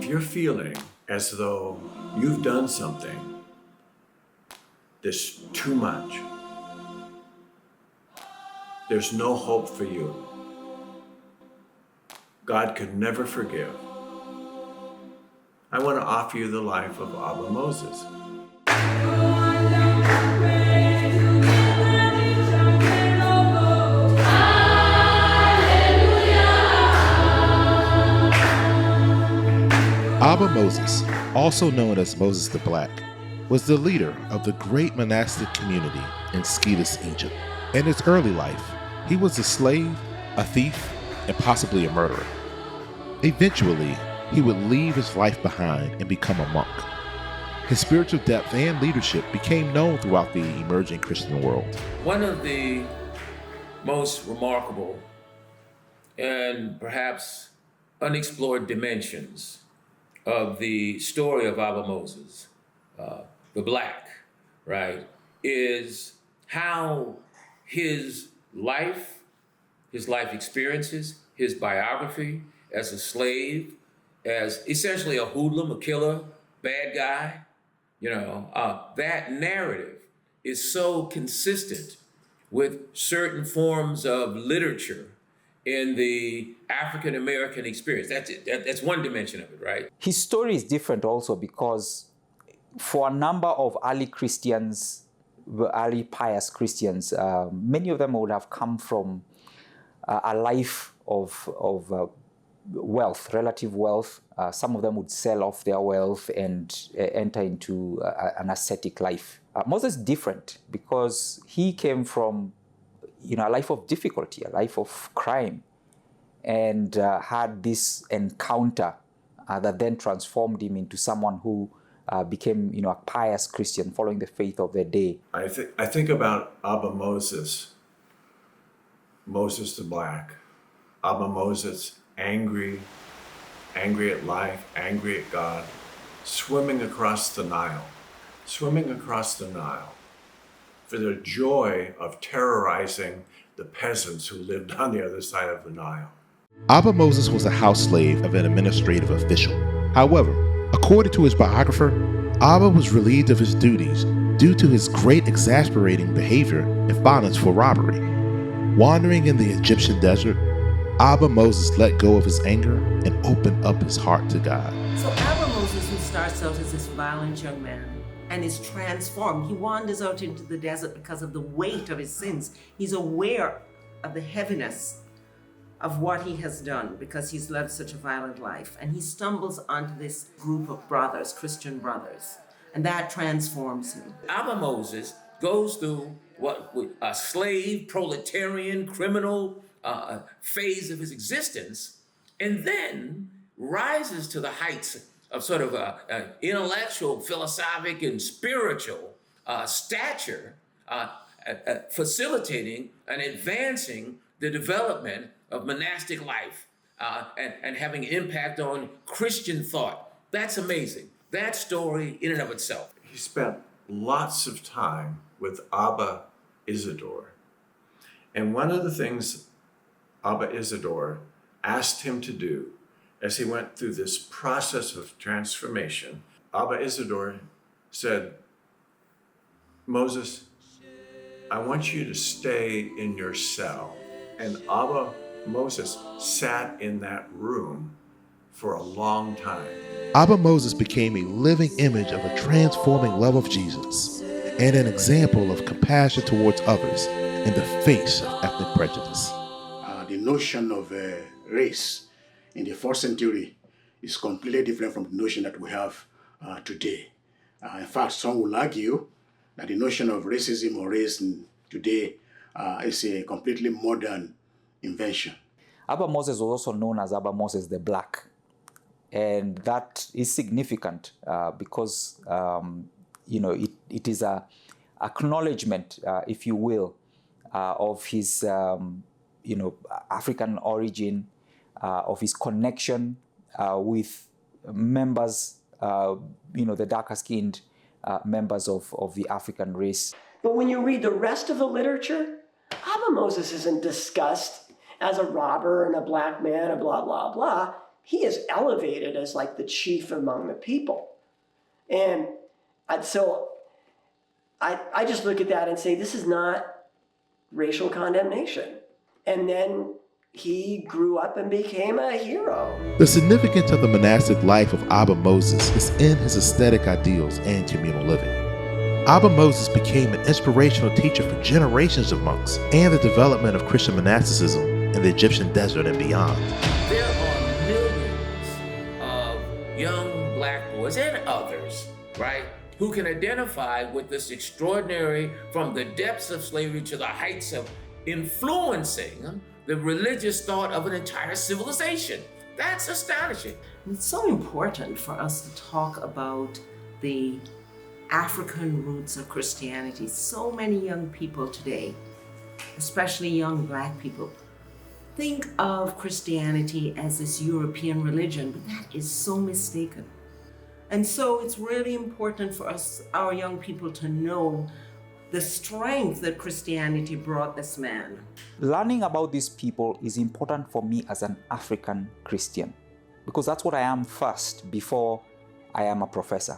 you're feeling as though you've done something that's too much, there's no hope for you, God could never forgive, I want to offer you the life of Abba Moses. Abba Moses, also known as Moses the Black, was the leader of the great monastic community in Scetis, Egypt. In his early life, he was a slave, a thief, and possibly a murderer. Eventually, he would leave his life behind and become a monk. His spiritual depth and leadership became known throughout the emerging Christian world. One of the most remarkable and perhaps unexplored dimensions of the story of Abba Moses, the Black, right, is how his life experiences, his biography as a slave, as essentially a hoodlum, a killer, bad guy, that narrative is so consistent with certain forms of literature in the African American experience. That's it. That's one dimension of it, right? His story is different also because for a number of early Christians, early pious Christians, many of them would have come from a life of wealth, relative wealth. Some of them would sell off their wealth and enter into an ascetic life. Moses is different because he came from a life of difficulty, a life of crime, and had this encounter that then transformed him into someone who became a pious Christian following the faith of their day. I think about Abba Moses, Moses the Black, Abba Moses, angry at life, angry at God, swimming across the Nile for the joy of terrorizing the peasants who lived on the other side of the Nile. Abba Moses was a house slave of an administrative official. However, according to his biographer, Abba was relieved of his duties due to his great exasperating behavior and violence for robbery. Wandering in the Egyptian desert, Abba Moses let go of his anger and opened up his heart to God. So Abba Moses, who starts out as this violent young man and is transformed, he wanders out into the desert because of the weight of his sins. He's aware of the heaviness of what he has done because he's led such a violent life. And he stumbles onto this group of brothers, Christian brothers, and that transforms him. Abba Moses goes through what a slave, proletarian, criminal phase of his existence, and then rises to the heights of sort of intellectual, philosophic, and spiritual stature, facilitating and advancing the development of monastic life and having impact on Christian thought. That's amazing. That story in and of itself. He spent lots of time with Abba Isidore. And one of the things Abba Isidore asked him to do as he went through this process of transformation, Abba Isidore said, Moses, I want you to stay in your cell. And Abba Moses sat in that room for a long time. Abba Moses became a living image of a transforming love of Jesus and an example of compassion towards others in the face of ethnic prejudice. The notion of race in the 4th century is completely different from the notion that we have today. In fact, some will argue that the notion of racism or race today is a completely modern invention. Abba Moses was also known as Abba Moses the Black. And that is significant because, it is an acknowledgement, if you will, of his, African origin, of his connection with members, the darker-skinned members of the African race. But when you read the rest of the literature, Abba Moses isn't discussed as a robber and a black man and blah, blah, blah. he is elevated as like the chief among the people. And so I just look at that and say, this is not racial condemnation. And then he grew up and became a hero. The significance of the monastic life of Abba Moses is in his aesthetic ideals and communal living. Abba Moses became an inspirational teacher for generations of monks and the development of Christian monasticism in the Egyptian desert and beyond. There are millions of young black boys and others, right, who can identify with this extraordinary, from the depths of slavery to the heights of influencing the religious thought of an entire civilization. That's astonishing. It's so important for us to talk about the African roots of Christianity. So many young people today, especially young black people, think of Christianity as this European religion, but that is so mistaken. And so it's really important for us, our young people, to know the strength that Christianity brought this man. Learning about these people is important for me as an African Christian, because that's what I am first before I am a professor.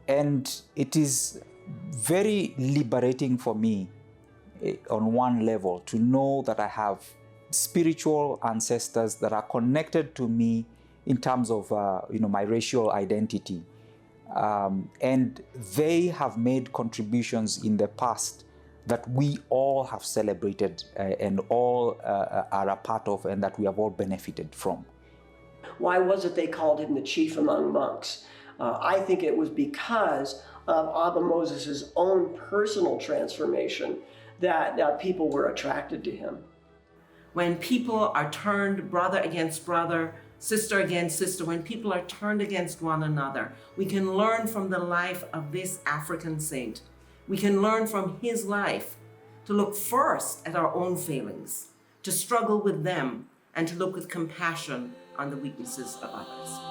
And it is very liberating for me on one level to know that I have spiritual ancestors that are connected to me in terms of my racial identity. And they have made contributions in the past that we all have celebrated and all are a part of, and that we have all benefited from. Why was it they called him the chief among monks? I think it was because of Abba Moses' own personal transformation that people were attracted to him. When people are turned brother against brother, sister against sister, when people are turned against one another, we can learn from the life of this African saint. We can learn from his life to look first at our own failings, to struggle with them, and to look with compassion on the weaknesses of others.